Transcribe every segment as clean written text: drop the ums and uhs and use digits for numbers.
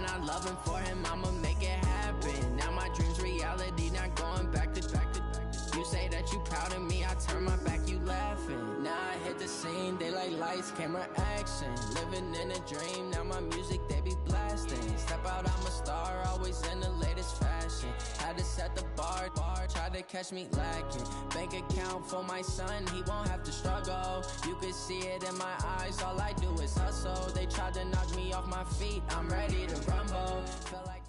not loving for him, I'ma make it happen. Now my dream's reality, not going back to. You say that you proud of me, I turn my back, you laughing. Now I hit the scene, they like lights, camera, action. Living in a dream, now my music, they be blasting. Step out, I'm a star, always in the latest fashion. Had to set the bar, try to catch me lacking. Bank account for my son, he won't have to struggle. You can see it in my eyes, all I do is hustle. They tried to knock me off my feet, I'm ready to rumble. Feel like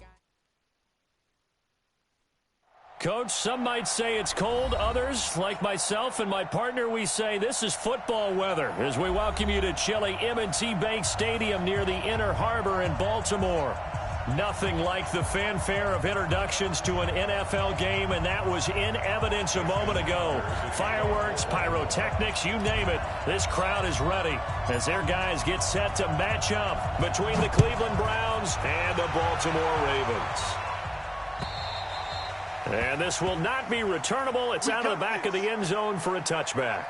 Coach, some might say it's cold. Others, like myself and my partner, we say this is football weather as we welcome you to chilly M&T Bank Stadium near the Inner Harbor in Baltimore. Nothing like the fanfare of introductions to an NFL game, and that was in evidence a moment ago. Fireworks, pyrotechnics, you name it. This crowd is ready as their guys get set to match up between the Cleveland Browns and the Baltimore Ravens. And this will not be returnable. It's out of the back of the end zone for a touchback.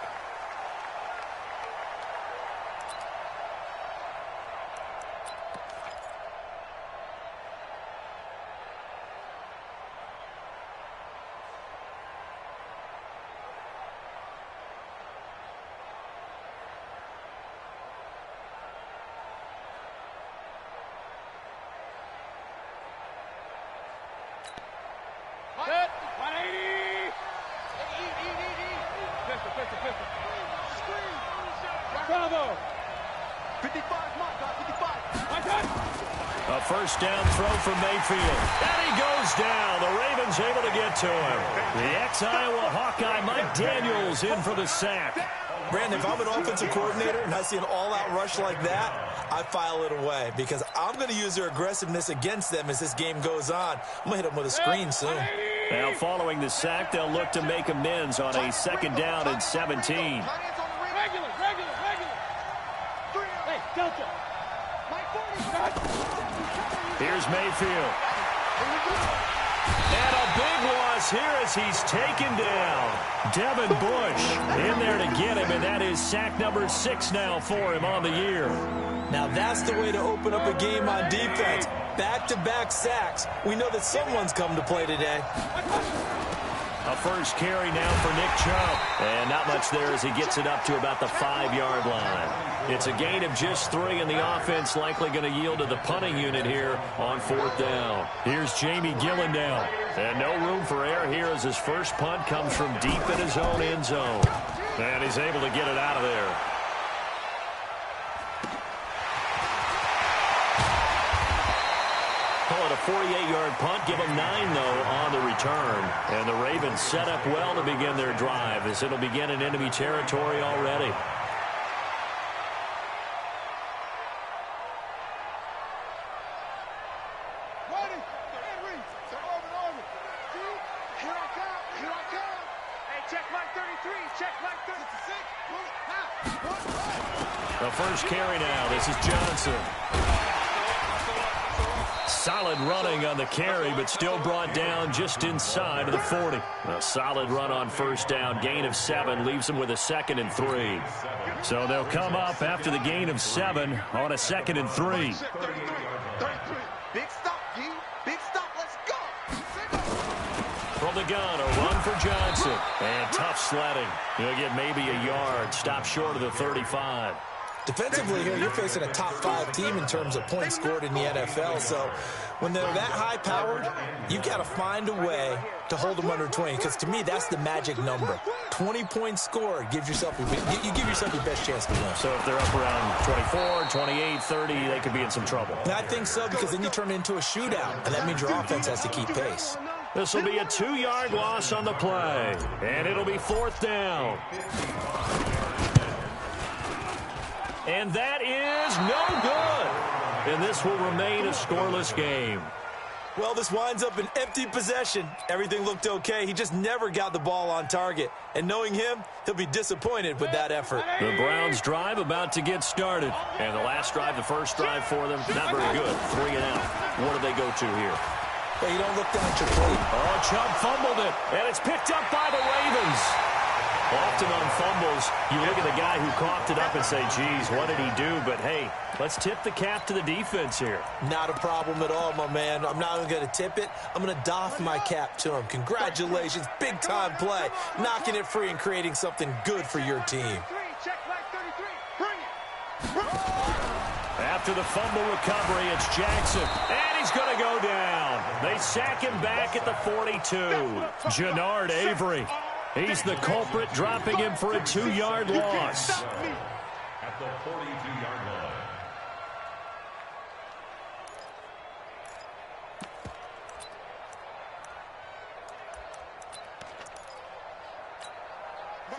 A first down throw from Mayfield. And he goes down. The Ravens able to get to him. The ex-Iowa Hawkeye Mike Daniels in for the sack. Brandon, if I'm an offensive coordinator and I see an all-out rush like that, I file it away because I'm going to use their aggressiveness against them as this game goes on. I'm going to hit them with a screen soon. Now following the sack, they'll look to make amends on a second down and 17. Here's Mayfield. And a big loss here as he's taken down. Devin Bush in there to get him, and that is sack number 6 now for him on the year. Now that's the way to open up a game on defense. Back-to-back sacks. We know that someone's come to play today. A first carry now for Nick Chubb. And not much there as he gets it up to about the 5-yard line. It's a gain of just 3, and the offense likely going to yield to the punting unit here on 4th down. Here's Jamie Gillen. And no room for error here as his first punt comes from deep in his own end zone. And he's able to get it out of there. Call it a 48-yard punt. Give them 9, though, on the return. And the Ravens set up well to begin their drive as it'll begin in enemy territory already. The first carry now. This is Johnson. Solid running on the carry, but still brought down just inside of the 40. A solid run on first down. Gain of 7 leaves them with a 2nd and 3. So they'll come up after the gain of 7 on a 2nd and 3. Big stop, G. Big stop. Let's go. From the gun, a run for Johnson. And tough sledding. He'll get maybe a yard. Stop short of the 35. Defensively here, you're facing a top 5 team in terms of points scored in the NFL. So when they're that high-powered, you've got to find a way to hold them under 20. Because to me, that's the magic number. 20 points scored gives yourself you give yourself your best chance to win. So if they're up around 24, 28, 30, they could be in some trouble. And I think so, because then you turn it into a shootout, and that means your offense has to keep pace. This will be a 2-yard loss on the play, and it'll be 4th down. And that is no good. And this will remain a scoreless game. Well, this winds up an empty possession. Everything looked okay. He just never got the ball on target. And knowing him, he'll be disappointed with that effort. The Browns drive about to get started. And the last drive, the first drive for them, not very good. 3 and out. What do they go to here? Hey, you don't look down at your plate. Oh, Chubb fumbled it. And it's picked up by the Ravens. Often on fumbles, you look at the guy who coughed it up and say, geez, what did he do? But, hey, let's tip the cap to the defense here. Not a problem at all, my man. I'm not even going to tip it. I'm going to doff my cap to him. Congratulations. Big-time play. Knocking it free and creating something good for your team. After the fumble recovery, it's Jackson, and he's going to go down. They sack him back at the 42. Jannard Avery, he's the culprit, dropping him for a 2-yard loss. At the 42-yard line.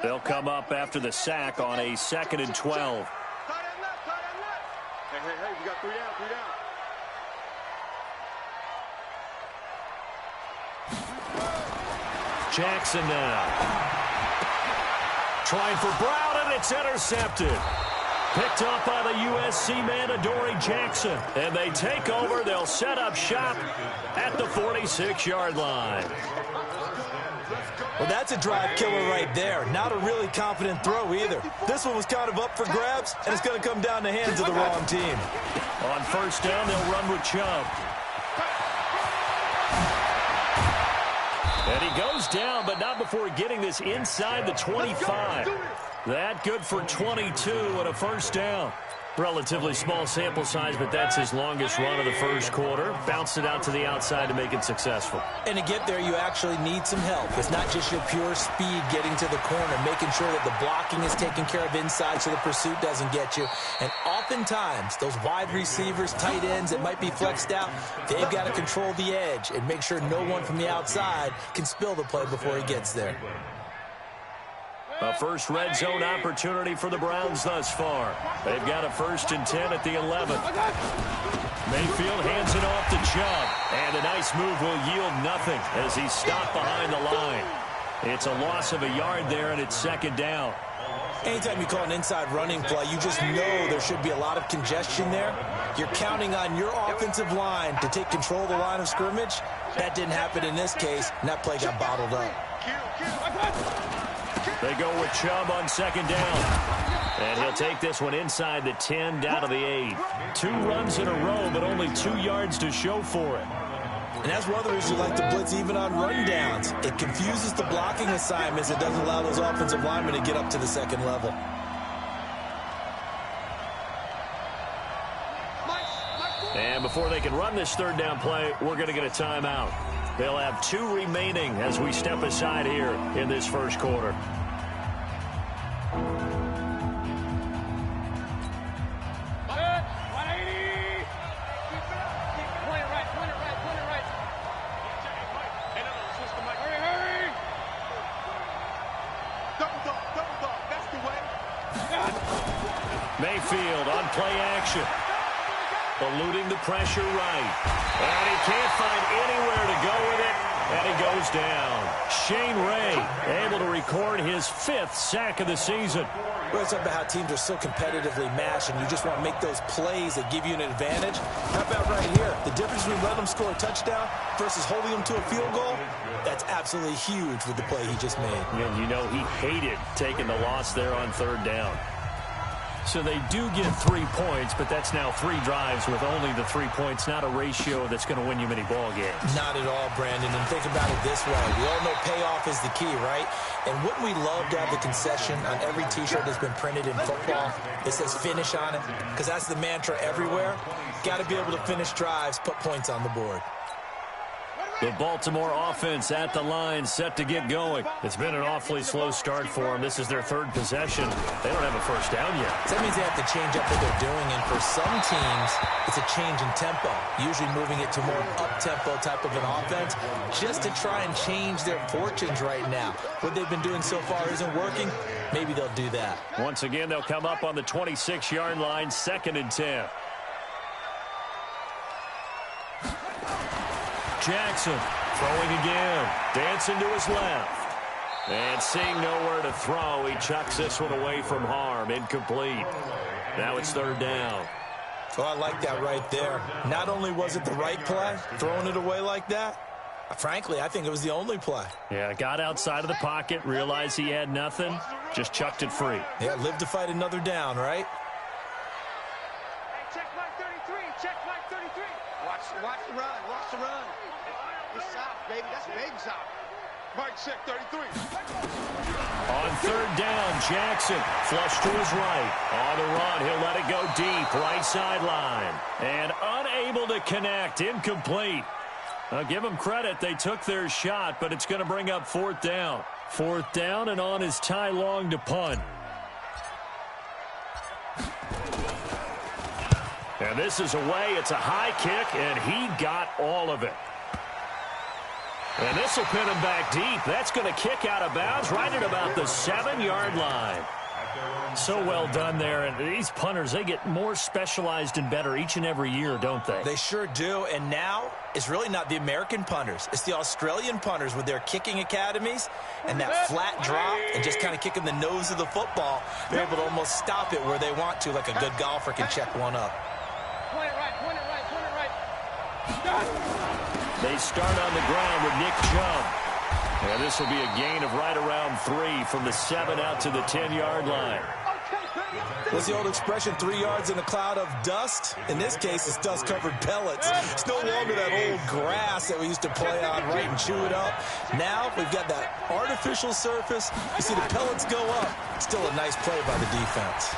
They'll come up after the sack on a 2nd and 12. Hey, we got 3 down, 3 down. Jackson now. Trying for Brown, and it's intercepted. Picked up by the USC man, Adoree Jackson. And they take over. They'll set up shop at the 46-yard line. Well, that's a drive killer right there. Not a really confident throw either. This one was kind of up for grabs, and it's going to come down the hands of the wrong team. On 1st down, they'll run with Chubb. And he goes down, but not before getting this inside the 25. That good for 22 and a 1st down. Relatively small sample size, but that's his longest run of the 1st quarter. Bounced it out to the outside to make it successful. And to get there, you actually need some help. It's not just your pure speed getting to the corner, making sure that the blocking is taken care of inside so the pursuit doesn't get you. And oftentimes, those wide receivers, tight ends that might be flexed out, they've got to control the edge and make sure no one from the outside can spill the play before he gets there. A first red zone opportunity for the Browns thus far. They've got a 1st and 10 at the 11. Mayfield hands it off to Chubb. And a nice move will yield nothing as he's stopped behind the line. It's a loss of a yard there, and it's 2nd down. Anytime you call an inside running play, you just know there should be a lot of congestion there. You're counting on your offensive line to take control of the line of scrimmage. That didn't happen in this case, and that play got bottled up. They go with Chubb on 2nd down. And he'll take this one inside the 10, down to the 8. 2 runs in a row, but only 2 yards to show for it. And that's one of the reasons you like to blitz even on run downs. It confuses the blocking assignments. It doesn't allow those offensive linemen to get up to the 2nd level. And before they can run this 3rd down play, we're going to get a timeout. They'll have 2 remaining as we step aside here in this 1st quarter. Mayfield on play action. Eluding the pressure right. And he can't find anywhere to go with it. And he goes down. Shane Ray able to record his 5th sack of the season. We're talking about how teams are so competitively matched, and you just want to make those plays that give you an advantage. How about right here? The difference between letting them score a touchdown versus holding them to a field goal, that's absolutely huge with the play he just made. And you know he hated taking the loss there on 3rd down. So they do get 3 points, but that's now 3 drives with only the 3 points, not a ratio that's going to win you many ball games. Not at all, Brandon. And think about it this way. We all know payoff is the key, right? And wouldn't we love to have the concession on every T-shirt that's been printed in football that says finish on it? Because that's the mantra everywhere. Got to be able to finish drives, put points on the board. The Baltimore offense at the line, set to get going. It's been an awfully slow start for them. This is their 3rd possession. They don't have a 1st down yet. So that means they have to change up what they're doing, and for some teams, it's a change in tempo, usually moving it to more up-tempo type of an offense, just to try and change their fortunes right now. What they've been doing so far isn't working. Maybe they'll do that. Once again, they'll come up on the 26-yard line, 2nd and 10. Jackson throwing again. Dancing to his left. And seeing nowhere to throw, he chucks this one away from harm. Incomplete. Now it's 3rd down. Oh, I like that right there. Not only was it the right play, throwing it away like that, Frankly, I think it was the only play. Yeah, got outside of the pocket, realized he had nothing, just chucked it free. Yeah, live to fight another down, right? Hey, check Mike 33. Check Mike 33. Watch the run. Watch the run. It's south, baby. That's baby south. Mike, check 33. On third down, Jackson flush to his right. On the run, he'll let it go deep, right sideline. And unable to connect, incomplete. I'll give them credit. They took their shot, but it's going to bring up fourth down. Fourth down, and on is Ty Long to punt. And this is away. It's a high kick, and he got all of it. And this will pin him back deep. That's going to kick out of bounds right at about the 7-yard line. So well done there. And these punters, they get more specialized and better each and every year, don't they? They sure do. And now it's really not the American punters. It's the Australian punters with their kicking academies and that flat drop and just kind of kicking the nose of the football. They're able to almost stop it where they want to, like a good golfer can check one up. Point it right, point it right, point it right. They start on the ground with Nick Chubb. And this will be a gain of right around 3 from the 7 out to the 10-yard line. What's the old expression, 3 yards in a cloud of dust? In this case, it's dust-covered pellets. It's no longer that old grass that we used to play on, right, and chew it up. Now we've got that artificial surface. You see the pellets go up. Still a nice play by the defense.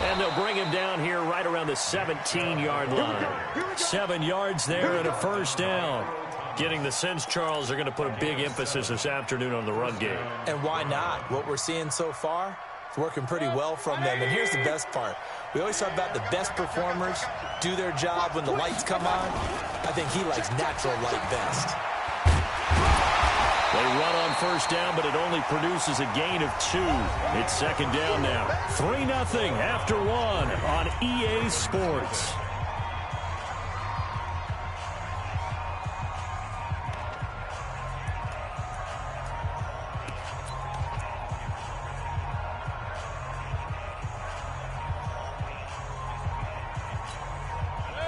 And they'll bring him down here right around the 17-yard line. 7 yards there and a first down. Getting the sense, Charles, are going to put a big emphasis this afternoon on the run game. And why not? What we're seeing so far is working pretty well from them. And here's the best part. We always talk about the best performers do their job when the lights come on. I think he likes natural light best. They run on first down, but it only produces a gain of 2. It's second down now. 3-0 after 1 on EA Sports.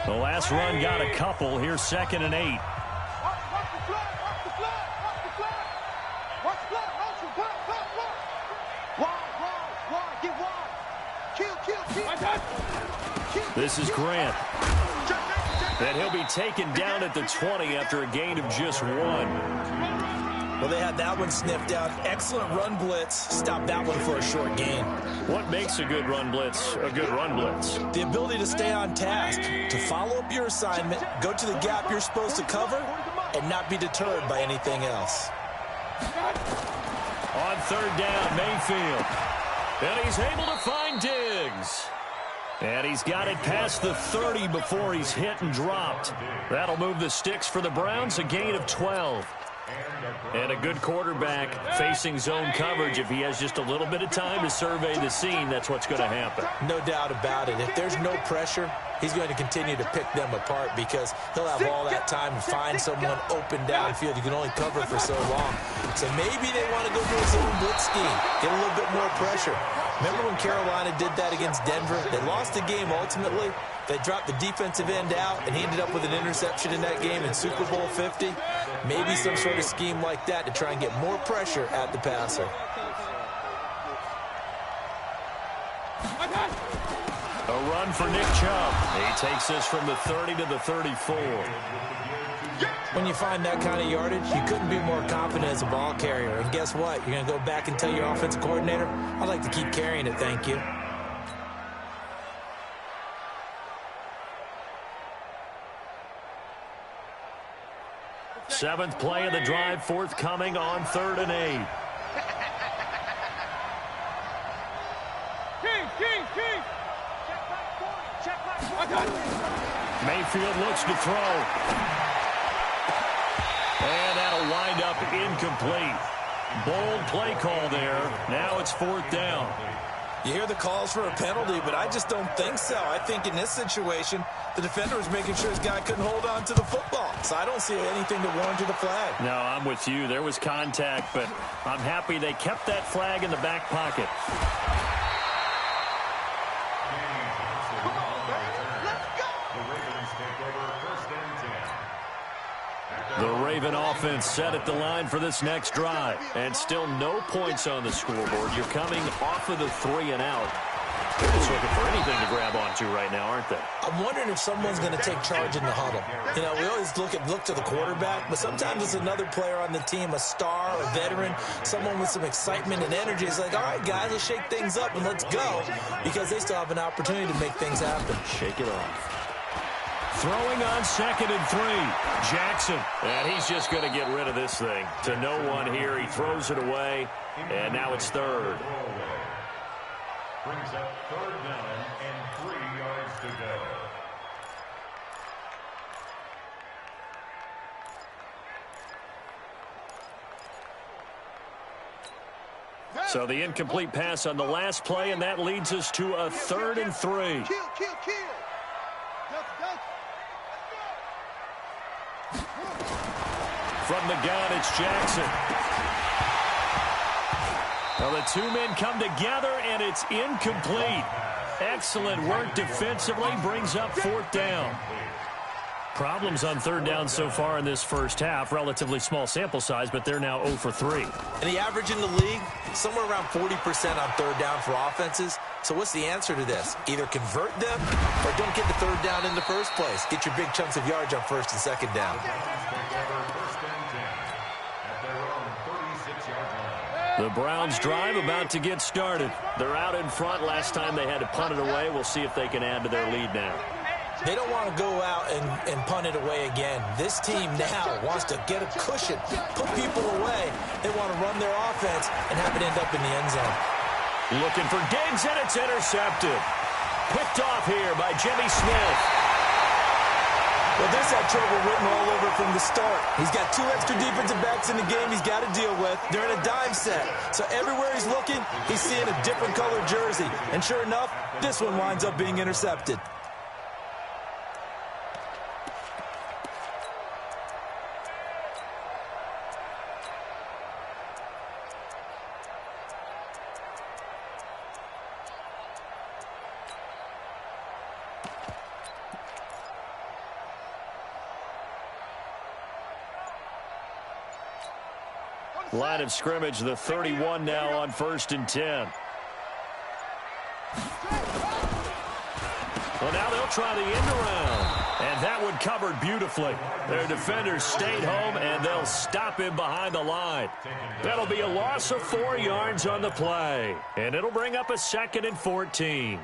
The last run got a couple. Here's 2nd and 8. This is Grant. And he'll be taken down at the 20 after a gain of just 1. Well, they had that one sniffed out. Excellent run blitz. Stop that one for a short gain. What makes a good run blitz a good run blitz? The ability to stay on task, to follow up your assignment, go to the gap you're supposed to cover, and not be deterred by anything else. On third down, Mayfield. And he's able to find Diggs. And he's got it past the 30 before he's hit and dropped. That'll move the sticks for the Browns, a gain of 12. And a good quarterback facing zone coverage. If he has just a little bit of time to survey the scene, that's what's going to happen. No doubt about it. If there's no pressure, he's going to continue to pick them apart because he'll have all that time to find someone open downfield. You can only cover for so long. So maybe they want to go to a zone blitz scheme, get a little bit more pressure. Remember when Carolina did that against Denver? They lost the game ultimately. They dropped the defensive end out, and he ended up with an interception in that game in Super Bowl 50. Maybe some sort of scheme like that to try and get more pressure at the passer. A run for Nick Chubb. He takes this from the 30 to the 34. When you find that kind of yardage, you couldn't be more confident as a ball carrier. And guess what? You're going to go back and tell your offensive coordinator, I'd like to keep carrying it, thank you. Seventh play of the drive, forthcoming on 3rd and 8. Mayfield looks to throw. And that'll wind up incomplete. Bold play call there. Now it's 4th down. You hear the calls for a penalty, but I just don't think so. I think in this situation, the defender was making sure his guy couldn't hold on to the football. So I don't see anything to warrant the flag. No, I'm with you. There was contact, but I'm happy they kept that flag in the back pocket. Raven offense set at the line for this next drive. And still no points on the scoreboard. You're coming off of the 3 and out. They're just looking for anything to grab onto right now, aren't they? I'm wondering if someone's going to take charge in the huddle. You know, we always look to the quarterback, but sometimes it's another player on the team, a star, a veteran, someone with some excitement and energy. It's like, all right, guys, let's shake things up and let's go, because they still have an opportunity to make things happen. Shake it off. Throwing on 2nd and 3. Jackson. And he's just going to get rid of this thing. To no one here. He throws it away, and now it's 3rd. Brings up 3rd down and 3 yards to go. So the incomplete pass on the last play, and that leads us to a 3rd and 3. From the gun, it's Jackson. Well, the two men come together, and it's incomplete. Excellent work defensively, brings up 4th down. Problems on 3rd down so far in this first half. Relatively small sample size, but they're now 0 for 3. And the average in the league, somewhere around 40% on 3rd down for offenses. So what's the answer to this? Either convert them or don't get the 3rd down in the first place. Get your big chunks of yards on 1st and 2nd down. The Browns drive about to get started. They're out in front. Last time they had to punt it away. We'll see if they can add to their lead now. They don't want to go out and punt it away again. This team now wants to get a cushion, put people away. They want to run their offense and have it end up in the end zone. Looking for Diggs, and it's intercepted. Picked off here by Jimmy Smith. Well, this had trouble written all over from the start. He's got 2 extra defensive backs in the game he's got to deal with. They're in a dime set. So everywhere he's looking, he's seeing a different colored jersey. And sure enough, this one winds up being intercepted. Line of scrimmage, the 31 now on 1st and 10. Well, now they'll try the end around. And that one covered beautifully. Their defenders stayed home, and they'll stop him behind the line. That'll be a loss of 4 yards on the play. And it'll bring up a 2nd and 14.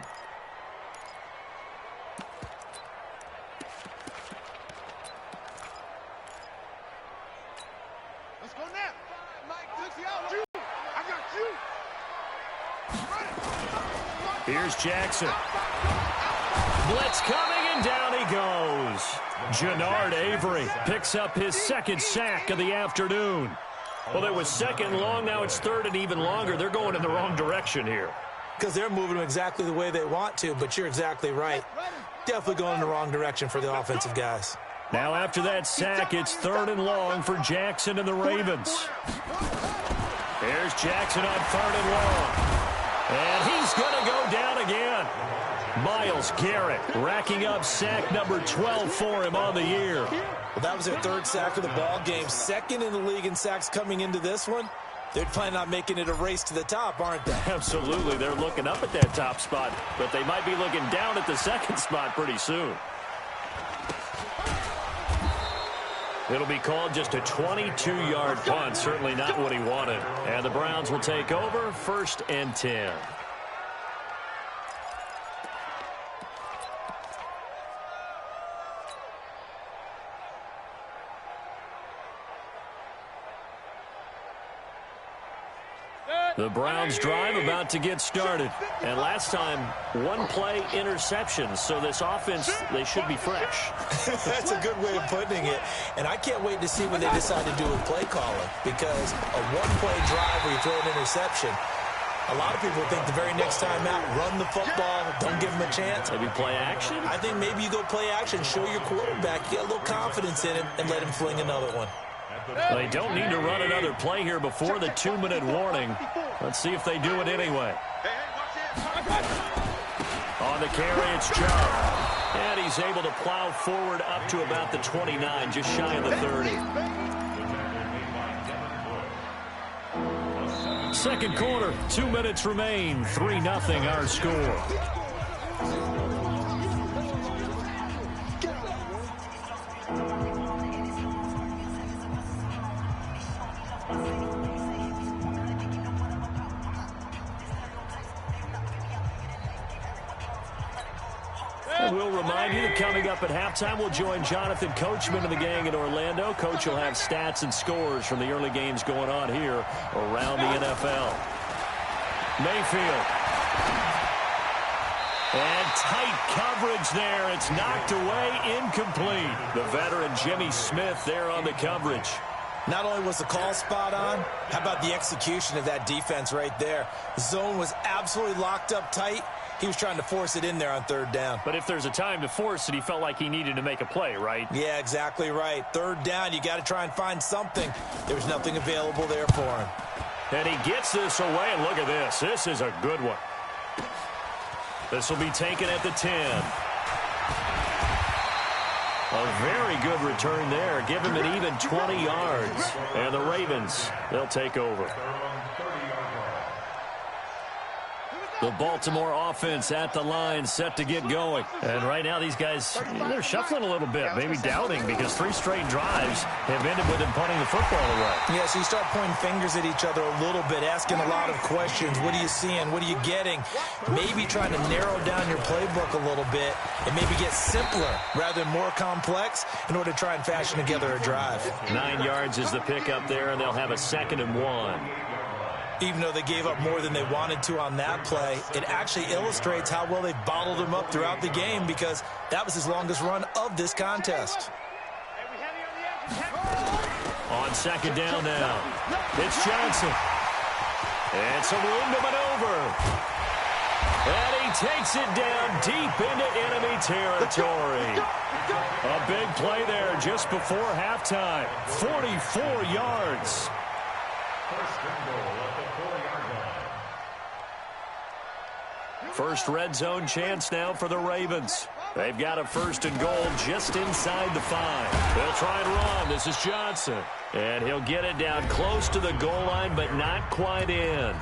Here's Jackson. Blitz coming, and down he goes. Jannard Avery picks up his 2nd sack of the afternoon. Well, it was 2nd long. Now it's 3rd and even longer. They're going in the wrong direction here. Because they're moving exactly the way they want to, but you're exactly right. Definitely going in the wrong direction for the offensive guys. Now after that sack, it's 3rd and long for Jackson and the Ravens. Here's Jackson on 3rd and long. And he's going to go down again. Myles Garrett racking up sack number 12 for him on the year. Well, that was their 3rd sack of the ball game. 2nd in the league in sacks coming into this one. They're planning on making it a race to the top, aren't they? Absolutely. They're looking up at that top spot, but they might be looking down at the 2nd spot pretty soon. It'll be called just a 22-yard punt. Certainly not what he wanted. And the Browns will take over 1st and 10. The Browns drive about to get started. And last time, 1-play interception. So this offense, they should be fresh. That's a good way of putting it. And I can't wait to see what they decide to do with play calling. Because a 1-play drive where you throw an interception, a lot of people think the very next time out, run the football, don't give them a chance. Maybe play action? I think maybe you go play action, show your quarterback, get a little confidence in him, and let him fling another one. They don't need to run another play here before the 2-minute warning. Let's see if they do it anyway. On the carry, it's Chubb. And he's able to plow forward up to about the 29, just shy of the 30. Second quarter, 2 minutes remain. 3-0 our score. We'll remind you that coming up at halftime, we'll join Jonathan Coachman and the gang in Orlando. Coach will have stats and scores from the early games going on here around the NFL. Mayfield. And tight coverage there. It's knocked away, incomplete. The veteran Jimmy Smith there on the coverage. Not only was the call spot on, how about the execution of that defense right there? The zone was absolutely locked up tight. He was trying to force it in there on third down. But if there's a time to force it, he felt like he needed to make a play, right? Yeah, exactly right. Third down, you got to try and find something. There was nothing available there for him. And he gets this away, and look at this. This is a good one. This will be taken at the 10. A very good return there. Give him an even 20 yards. And the Ravens, they'll take over. The Baltimore offense at the line, set to get going. And right now these guys, they're shuffling a little bit, maybe doubting, because 3 straight drives have ended with them punting the football away. Yeah, so you start pointing fingers at each other a little bit, asking a lot of questions. What are you seeing? What are you getting? Maybe trying to narrow down your playbook a little bit and maybe get simpler rather than more complex in order to try and fashion together a drive. 9 yards is the pickup there, and they'll have a 2nd and 1. Even though they gave up more than they wanted to on that play, it actually illustrates how well they bottled him up throughout the game, because that was his longest run of this contest. On 2nd down now, it's Johnson. And some room to maneuver. And he takes it down deep into enemy territory. A big play there just before halftime. 44 yards. First red zone chance now for the Ravens. They've got a 1st and goal just inside the 5. They'll try and run. This is Johnson. And he'll get it down close to the goal line, but not quite in.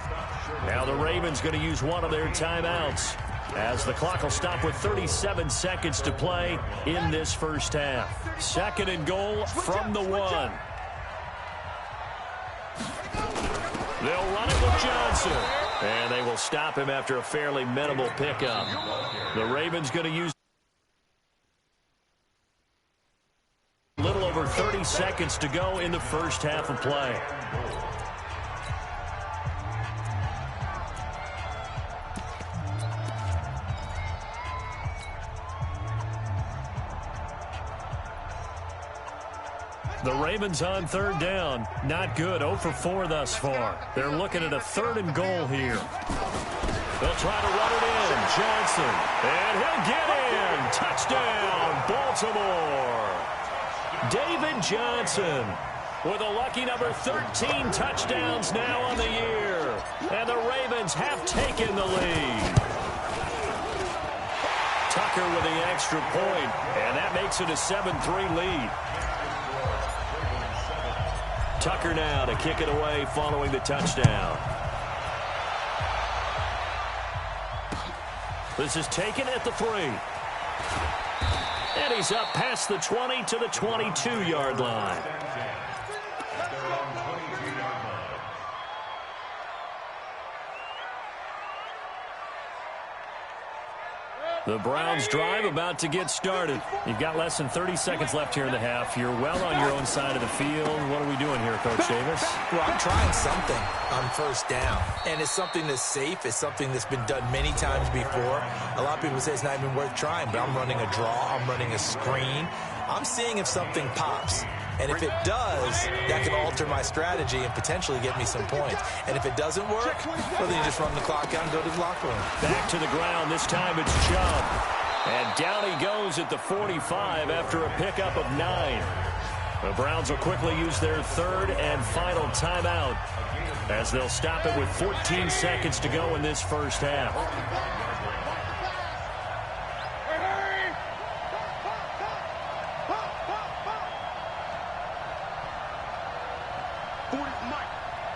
Now the Ravens going to use one of their timeouts, as the clock will stop with 37 seconds to play in this first half. 2nd and goal from the 1. They'll run it with Johnson. And they will stop him after a fairly minimal pickup. The Ravens going to use a little over 30 seconds to go in the first half of play. The Ravens on 3rd down. Not good. 0 for 4 thus far. They're looking at a 3rd and goal here. They'll try to run it in. Johnson. And he'll get in. Touchdown, Baltimore. David Johnson with a lucky number 13 touchdowns now on the year. And the Ravens have taken the lead. Tucker with the extra point. And that makes it a 7-3 lead. Tucker now to kick it away following the touchdown. This is taken at the 3. And he's up past the 20 to the 22-yard line. The Browns drive about to get started. You've got less than 30 seconds left here in the half. You're well on your own side of the field. What are we doing here, Coach Davis? Well, I'm trying something on 1st down. And it's something that's safe. It's something that's been done many times before. A lot of people say it's not even worth trying, but I'm running a draw. I'm running a screen. I'm seeing if something pops. And if it does, that can alter my strategy and potentially get me some points. And if it doesn't work, well, then you just run the clock out and go to the locker room. Back to the ground. This time it's Chubb. And down he goes at the 45 after a pickup of 9. The Browns will quickly use their 3rd and final timeout, as they'll stop it with 14 seconds to go in this first half.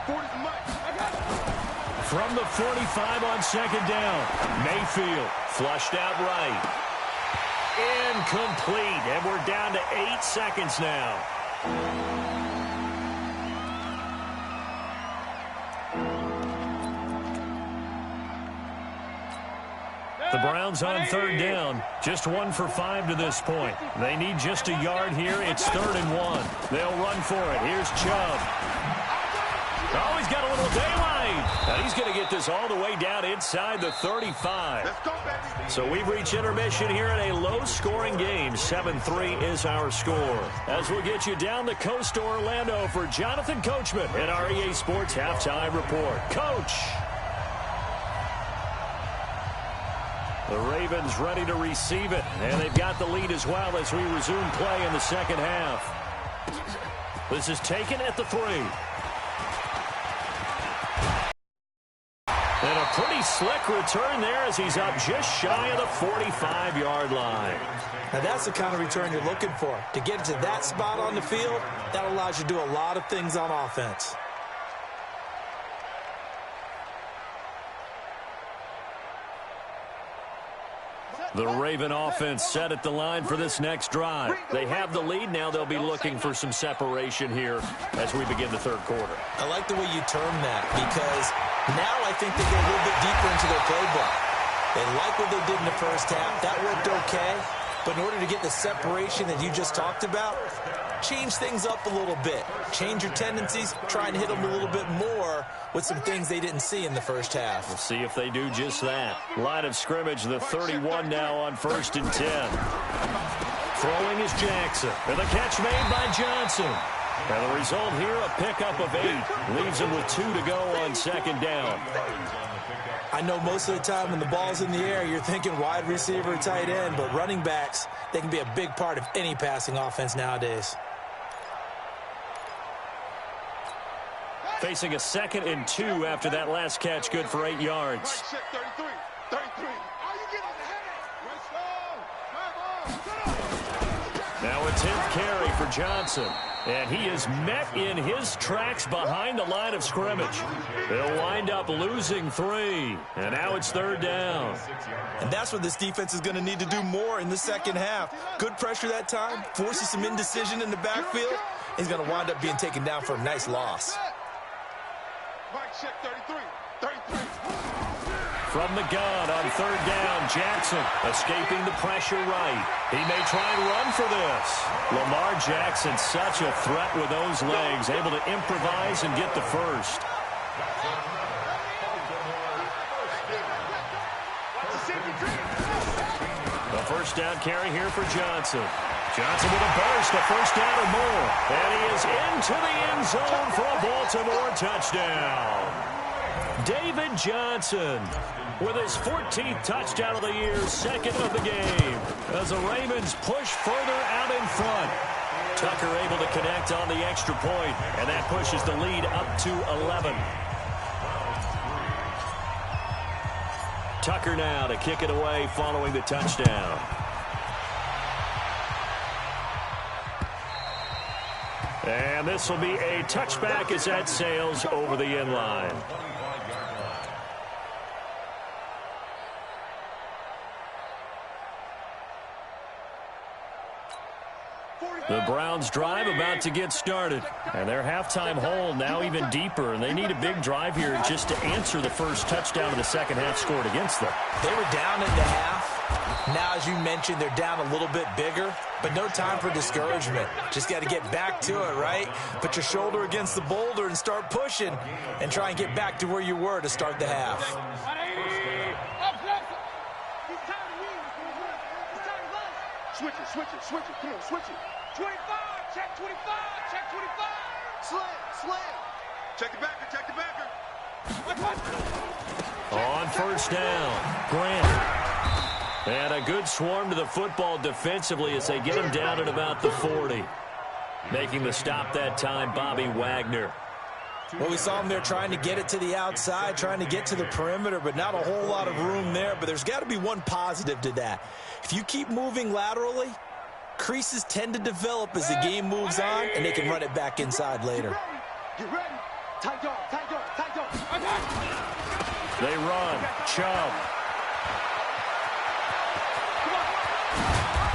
From the 45 on second down, Mayfield flushed out right. Incomplete, and we're down to 8 seconds now. The Browns on third down, just 1 for 5 to this point. They need just a yard here. It's 3rd and 1. They'll run for it. Here's Chubb. Oh, he's got a little daylight. And he's going to get this all the way down inside the 35. So we've reached intermission here in a low-scoring game. 7-3 is our score. As we'll get you down the coast to Orlando for Jonathan Coachman at our EA Sports Halftime Report. Coach. The Ravens ready to receive it, and they've got the lead as well as we resume play in the second half. This is taken at the 3. And a pretty slick return there as he's up just shy of the 45-yard line. Now that's the kind of return you're looking for. To get to that spot on the field, that allows you to do a lot of things on offense. The Raven offense set at the line for this next drive. They have the lead. Now they'll be looking for some separation here as we begin the third quarter. I like the way you term that because now I think they go a little bit deeper into their playbook. They like what they did in the first half. That worked okay. But in order to get the separation that you just talked about, change things up a little bit. Change your tendencies. Try and hit them a little bit more with some things they didn't see in the first half. We'll see if they do just that. Line of scrimmage, the 31 now on 1st and 10. Throwing is Jackson. And the catch made by Johnson. And the result here, a pickup of 8. Leaves him with 2 to go on second down. I know most of the time when the ball's in the air, you're thinking wide receiver, tight end, but running backs, they can be a big part of any passing offense nowadays. Facing a 2nd and 2 after that last catch, good for 8 yards. Now a 10th carry for Johnson. And he is met in his tracks behind the line of scrimmage. They'll wind up losing 3. And now it's 3rd down. And that's what this defense is going to need to do more in the second half. Good pressure that time, forces some indecision in the backfield. He's going to wind up being taken down for a nice loss. From the gun on 3rd down, Jackson escaping the pressure right. He may try and run for this. Lamar Jackson, such a threat with those legs, able to improvise and get the first. The first down carry here for Johnson. Johnson with a burst, a first down or more. And he is into the end zone for a Baltimore touchdown. David Johnson with his 14th touchdown of the year, 2nd of the game, as the Ravens push further out in front. Tucker able to connect on the extra point, and that pushes the lead up to 11. Tucker now to kick it away following the touchdown. And this will be a touchback as that sails over the end line. The Browns drive about to get started. And their halftime hole now even deeper. And they need a big drive here just to answer the first touchdown of the second half scored against them. They were down in the half. Now, as you mentioned, they're down a little bit bigger. But no time for discouragement. Just got to get back to it, right? Put your shoulder against the boulder and start pushing. And try and get back to where you were to start the half. Switch it. Come on, switch it. 25, check 25, check 25. Slam. Check the backer. On first down, Grant. And a good swarm to the football defensively as they get him down at about the 40. Making the stop that time, Bobby Wagner. Well, we saw him there trying to get it to the outside, trying to get to the perimeter, but not a whole lot of room there. But there's got to be one positive to that. If you keep moving laterally, creases tend to develop as the game moves on, and they can run it back inside later. Get ready. They run. Chubb.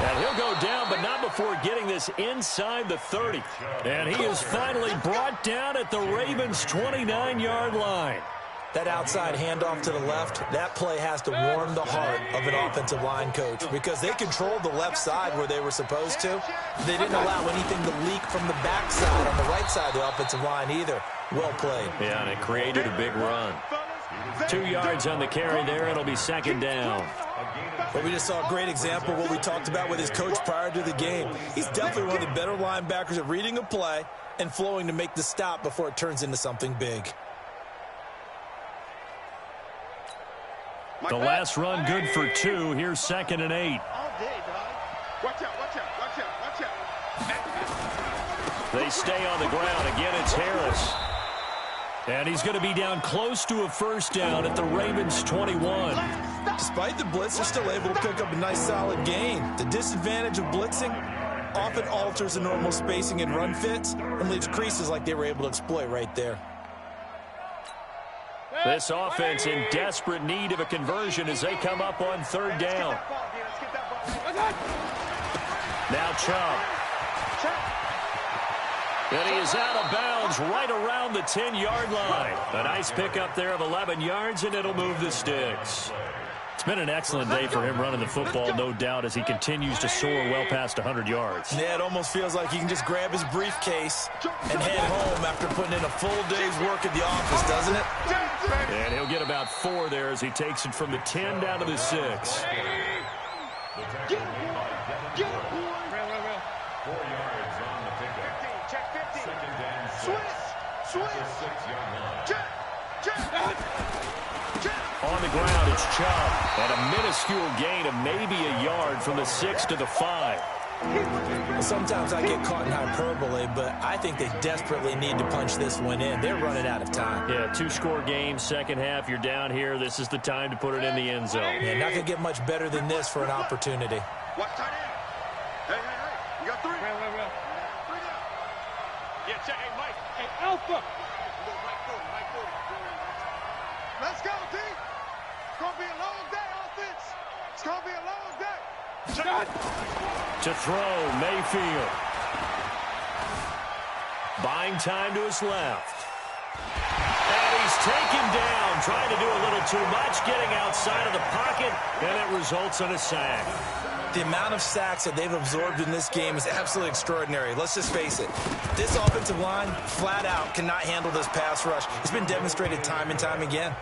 And he'll go down, but not before getting this inside the 30. And he is finally brought down at the Ravens' 29-yard line. That outside handoff to the left, that play has to warm the heart of an offensive line coach because they controlled the left side where they were supposed to. They didn't allow anything to leak from the backside on the right side of the offensive line either. Well played. Yeah, and it created a big run. 2 yards on the carry there. It'll be second down. But we just saw a great example of what we talked about with his coach prior to the game. He's definitely one of the better linebackers at reading a play and flowing to make the stop before it turns into something big. The last run good for 2. Here's 2nd and 8. Watch out, watch out, watch out, watch out. They stay on the ground. Again, it's Harris. And he's going to be down close to a first down at the Ravens' 21. Despite the blitz, they're still able to pick up a nice solid gain. The disadvantage of blitzing often alters the normal spacing and run fits and leaves creases like they were able to exploit right there. This offense in desperate need of a conversion as they come up on 3rd down. Now Chubb. And he is out of bounds right around the 10-yard line. A nice pickup there of 11 yards, and it'll move the sticks. It's been an excellent day for him running the football, no doubt, as he continues to soar well past 100 yards. Yeah, it almost feels like he can just grab his briefcase and head home after putting in a full day's work at the office, doesn't it? And he'll get about 4 there as he takes it from the 10 down to the 6. 4 yards on the pickup. Check 50. 2nd down, 6. Switch. At the 6-yard line. Check. On the ground, it's Chubb. And a minuscule gain of maybe a yard from the 6 to the 5. Sometimes I get caught in hyperbole, but I think they desperately need to punch this one in. They're running out of time. Yeah, 2-score game, second half. You're down here. This is the time to put it in the end zone. Yeah, not going to get much better than this for an opportunity. Watch tight end. Hey. You got 3. 3 down. Yeah, check. Hey, Mike. Hey, Alpha. Mike 40. Let's go, D. It's going to be a long day, offense. It's going to be a long day. To throw, Mayfield. Buying time to his left. And he's taken down, trying to do a little too much, getting outside of the pocket, and it results in a sack. The amount of sacks that they've absorbed in this game is absolutely extraordinary. Let's just face it. This offensive line, flat out, cannot handle this pass rush. It's been demonstrated time and time again.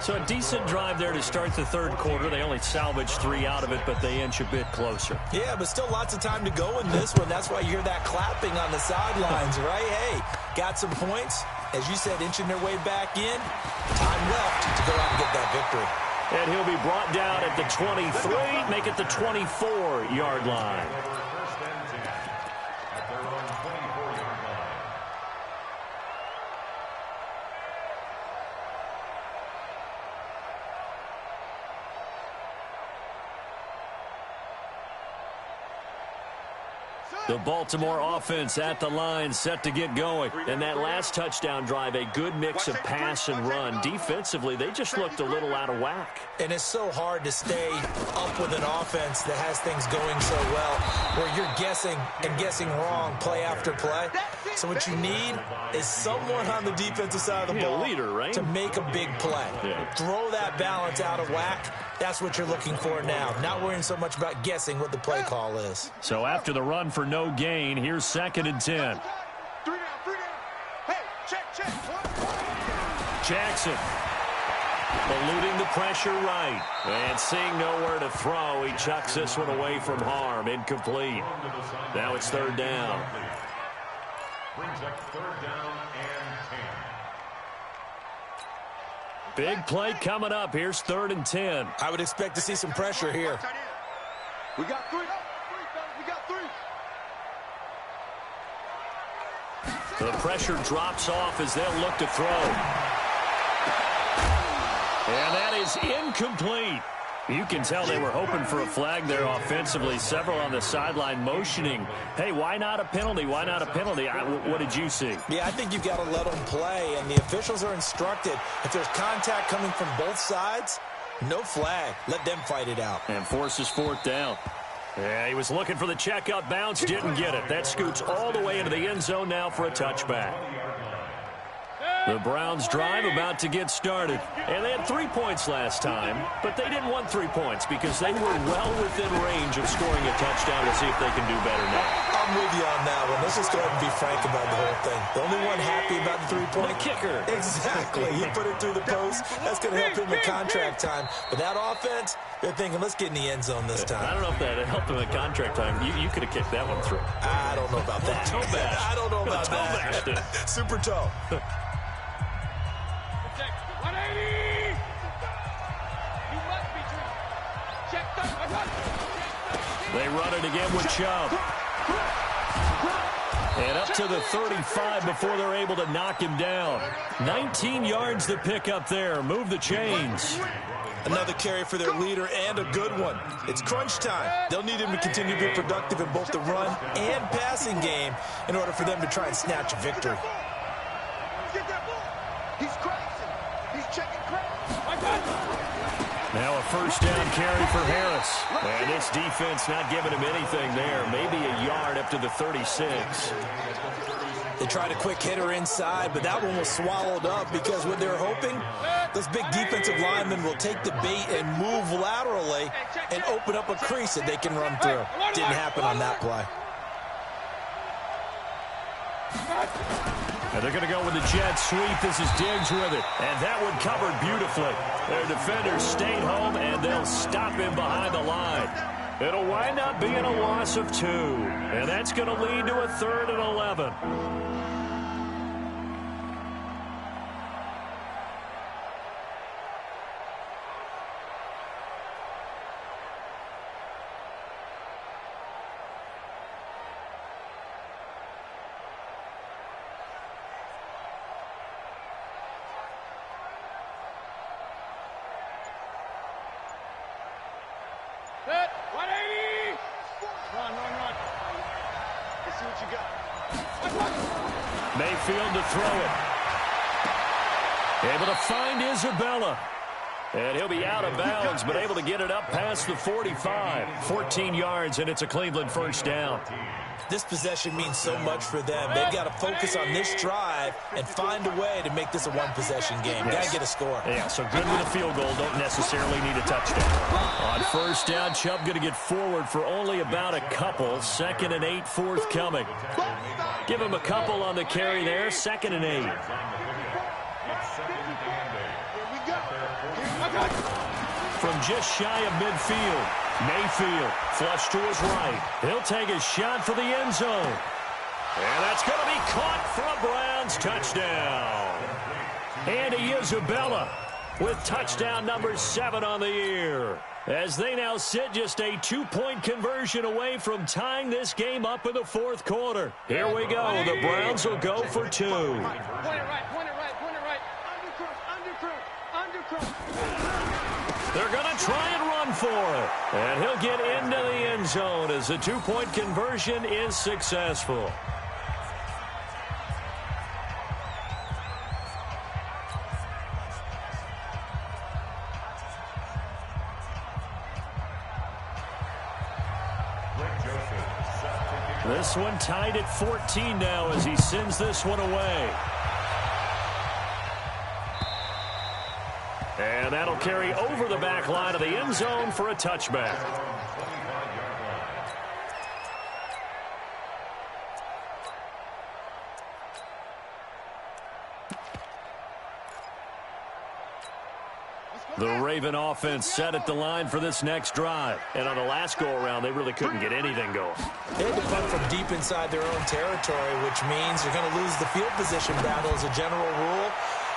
So a decent drive there to start the 3rd quarter. They only salvaged 3 out of it, but they inch a bit closer. Yeah, but still lots of time to go in this one. That's why you hear that clapping on the sidelines, right? Hey, got some points. As you said, inching their way back in. Time left to go out and get that victory. And he'll be brought down at the 23, make it the 24-yard line. First and 10 at their own 24-yard line. The Baltimore offense at the line, set to get going. And that last touchdown drive, a good mix of pass and run. Defensively, they just looked a little out of whack. And it's so hard to stay up with an offense that has things going so well, where you're guessing and guessing wrong play after play. So what you need is someone on the defensive side of the ball, leader, right? to make a big play. Yeah. Throw that balance out of whack. That's what you're looking for now. Not worrying so much about guessing what the play call is. So after the run for no gain, here's 2nd and 10. 3 down. Hey, check. Jackson eluding the pressure right. And seeing nowhere to throw, he chucks this one away from harm. Incomplete. Now it's 3rd down. Brings up 3rd down and 10. Big play coming up. Here's 3rd and 10. I would expect to see some pressure here. We got 3. We got 3. The pressure drops off as they'll look to throw. And that is incomplete. You can tell they were hoping for a flag there offensively. Several on the sideline motioning, hey, why not a penalty? Why not a penalty? What did you see? Yeah, I think you've got to let them play, and the officials are instructed. If there's contact coming from both sides, no flag. Let them fight it out. And forces fourth down. Yeah, he was looking for the checkup bounce, didn't get it. That scoots all the way into the end zone now for a touchback. The Browns drive about to get started. And they had 3 points last time, but they didn't want 3 points because they were well within range of scoring a touchdown. To see if they can do better now. I'm with you on that one. Let's just go ahead and be frank about the whole thing. The only one happy about the 3-point. The kicker. Exactly. He put it through the post. That's going to help him in contract time. But that offense, they're thinking, let's get in the end zone this time. I don't know if that helped him in contract time. You could have kicked that one through. I don't know about that. Toe bash. I don't know about toe that. Bashed. Super toe. 180! You must be true. Check the They run it again with Chubb. And up to the 35 before they're able to knock him down. 19 yards to pick up there. Move the chains. Another carry for their leader and a good one. It's crunch time. They'll need him to continue to be productive in both the run and passing game in order for them to try and snatch a victory. Get that ball. He's crashing. He's checking crash. Now a first down carry for Harris. And this defense not giving him anything there. Maybe a yard up to the 36. They tried a quick hitter inside, but that one was swallowed up because what they're hoping, those big defensive linemen will take the bait and move laterally and open up a crease that they can run through. Didn't happen on that play. And they're going to go with the jet sweep. This is Diggs with it. And that one covered beautifully. Their defenders stayed home, and they'll stop him behind the line. It'll wind up being a loss of 2. And that's going to lead to a 3rd and 11. Set. 180. Run. Let's see what you got. Mayfield to throw it. Able to find Isabella. And he'll be out of bounds, but able to get it up past the 45. 14 yards, and it's a Cleveland first down. This possession means so much for them. They've got to focus on this drive and find a way to make this a one-possession game. Got to get a score. Yeah, so good with a field goal. Don't necessarily need a touchdown. On first down, Chubb going to get forward for only about a couple. 2nd and 8 forthcoming. Give him a couple on the carry there. 2nd and 8. From just shy of midfield, Mayfield flush to his right. He'll take a shot for the end zone. And that's going to be caught for a Browns touchdown. Andy Isabella with touchdown number 7 on the year. As they now sit just a 2-point conversion away from tying this game up in the 4th quarter. Here we go. The Browns will go for 2. Point it right. Undercross. They're going to try and run for it. And he'll get into the end zone as the 2-point conversion is successful. This one tied at 14 now as he sends this one away. And that'll carry over the back line of the end zone for a touchback. The Raven offense set at the line for this next drive. And on the last go-around, they really couldn't get anything going. They had to punt from deep inside their own territory, which means you're going to lose the field position battle as a general rule.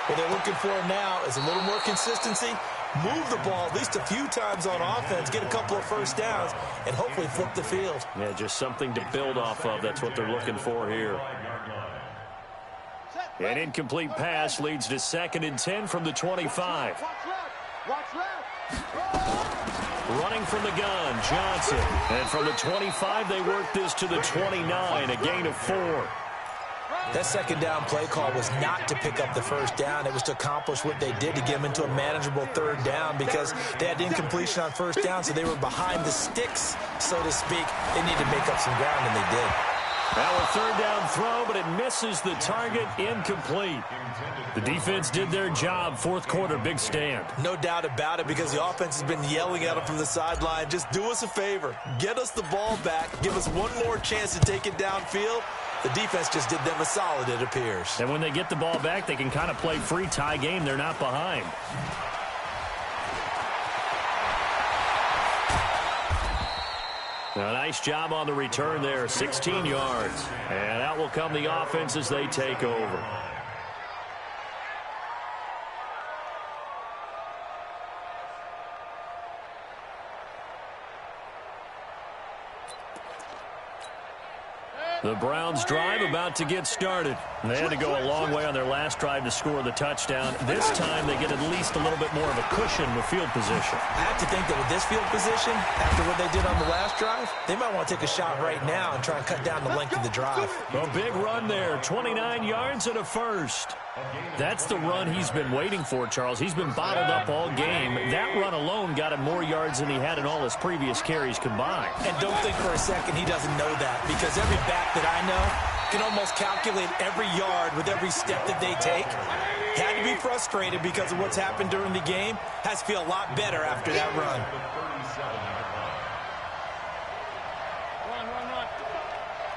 What they're looking for now is a little more consistency, move the ball at least a few times on offense, get a couple of first downs, and hopefully flip the field. Yeah, just something to build off of. That's what they're looking for here. An incomplete pass leads to 2nd and 10 from the 25. Watch left. Running from the gun, Johnson. And from the 25, they work this to the 29, a gain of 4. That second down play call was not to pick up the first down. It was to accomplish what they did to get them into a manageable third down because they had incompletion on first down, so they were behind the sticks, so to speak. They needed to make up some ground, and they did. Now a third down throw, but it misses the target, incomplete. The defense did their job. Fourth quarter, big stand. No doubt about it, because the offense has been yelling at them from the sideline. Just do us a favor. Get us the ball back. Give us one more chance to take it downfield. The defense just did them a solid, it appears. And when they get the ball back, they can kind of play free tie game. They're not behind. A nice job on the return there, 16 yards. And out will come the offense as they take over. The Browns drive about to get started. They had to go a long way on their last drive to score the touchdown. This time they get at least a little bit more of a cushion with field position. I have to think that with this field position, after what they did on the last drive, they might want to take a shot right now and try and cut down the length of the drive. A big run there, 29 yards and a first. That's the run he's been waiting for, Charles. He's been bottled up all game. That run alone got him more yards than he had in all his previous carries combined. And don't think for a second he doesn't know that, because every back that I know can almost calculate every yard with every step that they take. Had to be frustrated because of what's happened during the game. Has to feel a lot better after that run. Run.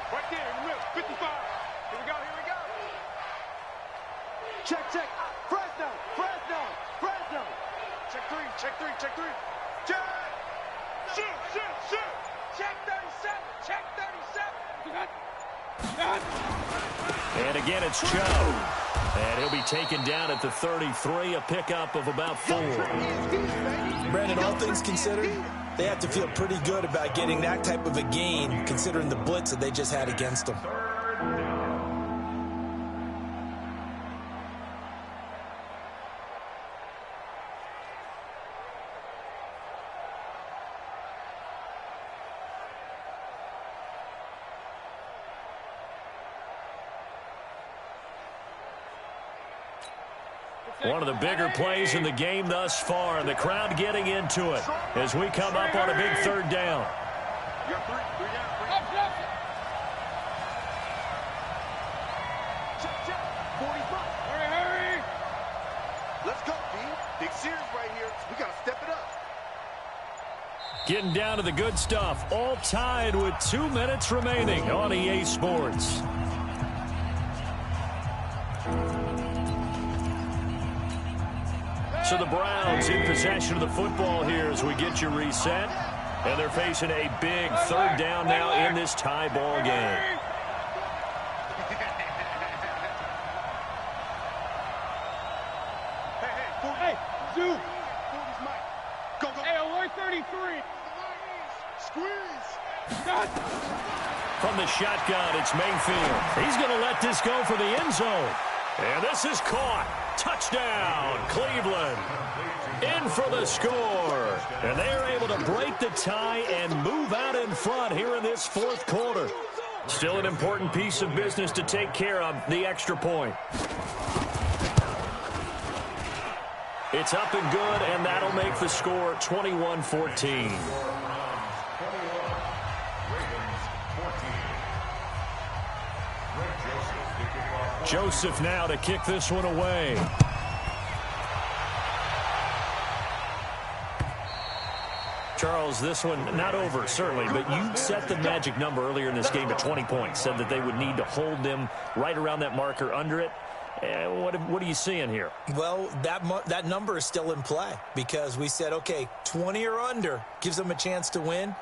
Right there in the middle, 55. Here we go. Check. Fresno. Check three. Check. Shoot. Check 37. And again, it's Joe. And he'll be taken down at the 33, a pickup of about 4. Brandon, all things considered, they have to feel pretty good about getting that type of a gain, considering the blitz that they just had against them. One of the bigger plays in the game thus far, and the crowd getting into it as we come up on a big third down. Check. 45. Hurry. Let's go, D. Big series right here. We got to step it up. Getting down to the good stuff. All tied with 2 minutes remaining on EA Sports. So the Browns in possession of the football here as we get you reset. And they're facing a big third down now in this tie ball game. Hey, Zoo. 40's Mike. Go. Hey, alert 33. Squeeze. From the shotgun, it's Mayfield. He's going to let this go for the end zone. And this is caught. Touchdown, Cleveland. In for the score. And they are able to break the tie and move out in front here in this fourth quarter. Still an important piece of business to take care of, the extra point. It's up and good, and that'll make the score 21-14. Joseph now to kick this one away. Charles, this one not over, certainly, but you set the magic number earlier in this game at 20 points, said that they would need to hold them right around that marker under it. What are you seeing here? Well, that number is still in play because we said, okay, 20 or under gives them a chance to win.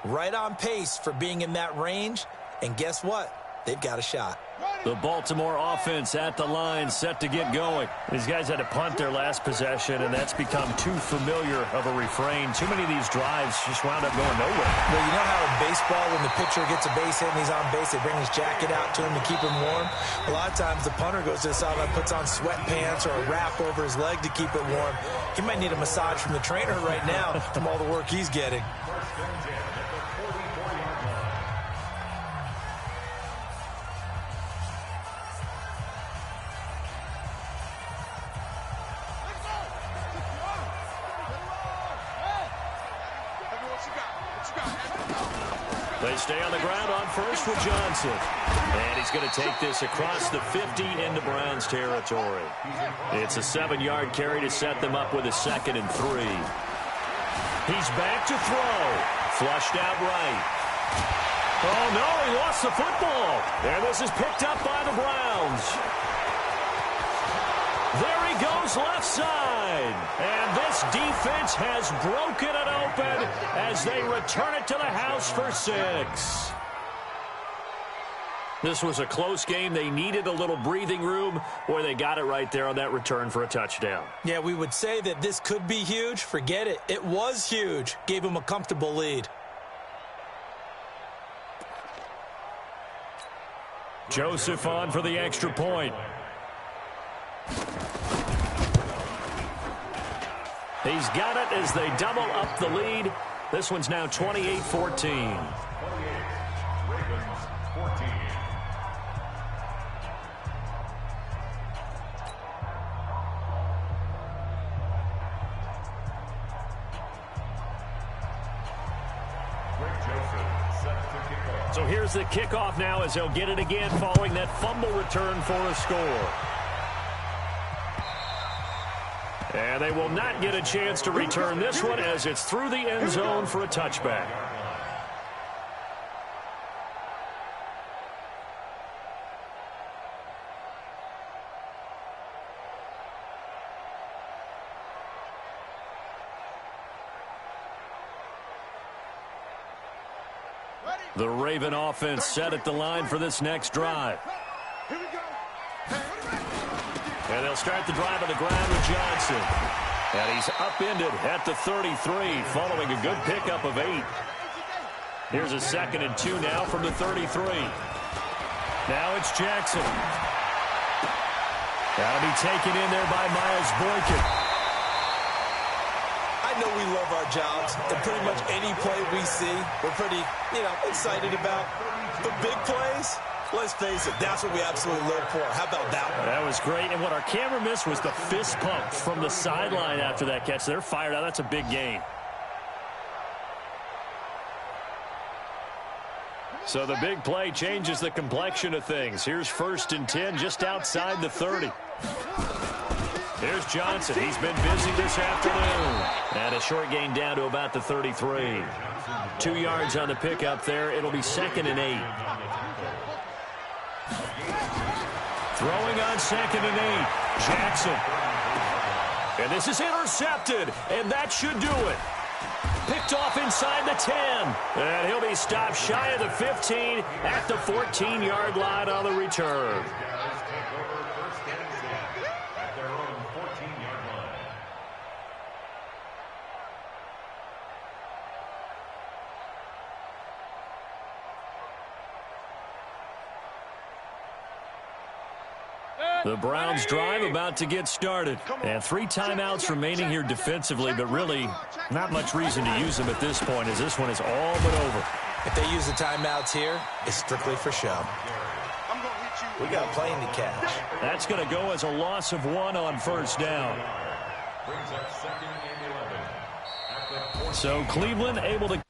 Right on pace for being in that range. And guess what? they've got a shot. The Baltimore offense at the line, set to get going. These guys had to punt their last possession, and that's become too familiar of a refrain. Too many of these drives just wound up going nowhere. Well, you know how in baseball, when the pitcher gets a base hit and he's on base, they bring his jacket out to him to keep him warm? A lot of times the punter goes to the sideline, puts on sweatpants or a wrap over his leg to keep it warm. He might need a massage from the trainer right now from all the work he's getting. They stay on the ground on first with Johnson. And he's going to take this across the 50 into Browns territory. It's a 7-yard carry to set them up with a 2nd and 3. He's back to throw. Flushed out right. Oh, no, he lost the football. And this is picked up by the Browns. There he goes left side. And this defense has broken it open as they return it to the house for 6. This was a close game. They needed a little breathing room, where they got it right there on that return for a touchdown. Yeah, we would say that this could be huge. Forget it. It was huge. Gave him a comfortable lead. Joseph on for the extra point. He's got it as they double up the lead. This one's now 28-14. So here's the kickoff now as they'll get it again following that fumble return for a score. And they will not get a chance to return this one as it's through the end zone for a touchback. The Raven offense set at the line for this next drive. And they'll start the drive on the ground with Johnson. And he's upended at the 33 following a good pickup of 8. Here's a 2nd and 2 now from the 33. Now it's Jackson. That'll be taken in there by Miles Boykin. I know we love our jobs, and pretty much any play we see, we're pretty, excited about. The big plays, let's face it, that's what we absolutely live for. How about that one? That was great, and what our camera missed was the fist pump from the sideline after that catch. They're fired out. That's a big gain. So the big play changes the complexion of things. Here's 1st and 10 just outside the 30. Here's Johnson. He's been busy this afternoon. And a short gain down to about the 33. 2 yards on the pickup there. It'll be 2nd and 8. Throwing on 2nd and 8. Jackson. And this is intercepted. And that should do it. Picked off inside the 10. And he'll be stopped shy of the 15 at the 14-yard line on the return. The Browns drive about to get started. And 3 timeouts remaining here defensively, but really not much reason to use them at this point as this one is all but over. If they use the timeouts here, it's strictly for show. We got a plane to catch. That's going to go as a loss of 1 on 1st down. So Cleveland able to